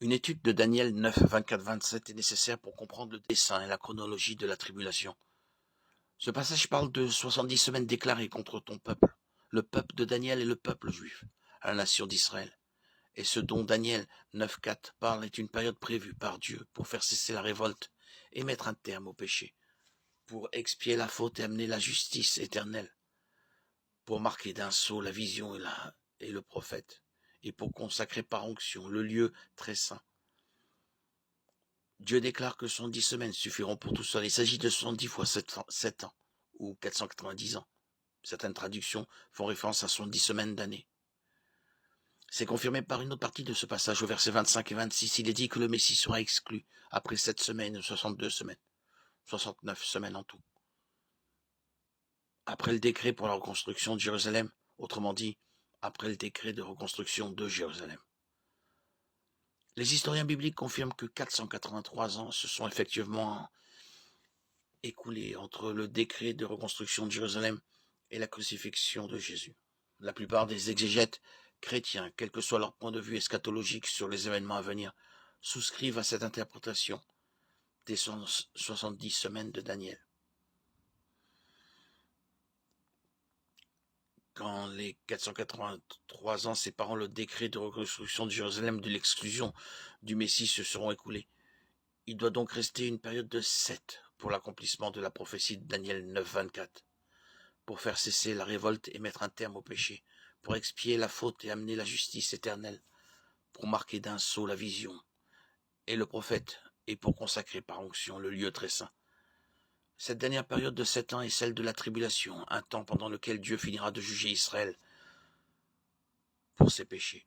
Une étude de Daniel 9, 24-27 est nécessaire pour comprendre le dessein et la chronologie de la tribulation. Ce passage parle de 70 semaines déclarées contre ton peuple, le peuple de Daniel et le peuple juif, à la nation d'Israël. Et ce dont Daniel 9.4 parle est une période prévue par Dieu pour faire cesser la révolte et mettre un terme au péché, pour expier la faute et amener la justice éternelle, pour marquer d'un sceau la vision et le prophète, et pour consacrer par onction le lieu très saint. Dieu déclare que 70 semaines suffiront pour tout seul. Il s'agit de 70 fois 7 ans, ou 490 ans. Certaines traductions font référence à 70 semaines d'années. C'est confirmé par une autre partie de ce passage, au verset 25 et 26. Il est dit que le Messie sera exclu après 7 semaines, 62 semaines, 69 semaines en tout. Après le décret pour la reconstruction de Jérusalem, autrement dit, après le décret de reconstruction de Jérusalem. Les historiens bibliques confirment que 483 ans se sont effectivement écoulés entre le décret de reconstruction de Jérusalem et la crucifixion de Jésus. La plupart des exégètes chrétiens, quel que soit leur point de vue eschatologique sur les événements à venir, souscrivent à cette interprétation des 70 semaines de Daniel. Quand les 483 ans séparant le décret de reconstruction de Jérusalem de l'exclusion du Messie se seront écoulés, il doit donc rester une période de 7 pour l'accomplissement de la prophétie de Daniel 9, 24, pour faire cesser la révolte et mettre un terme au péché, pour expier la faute et amener la justice éternelle, pour marquer d'un sceau la vision et le prophète, et pour consacrer par onction le lieu très saint. Cette dernière période de 7 ans est celle de la tribulation, un temps pendant lequel Dieu finira de juger Israël pour ses péchés.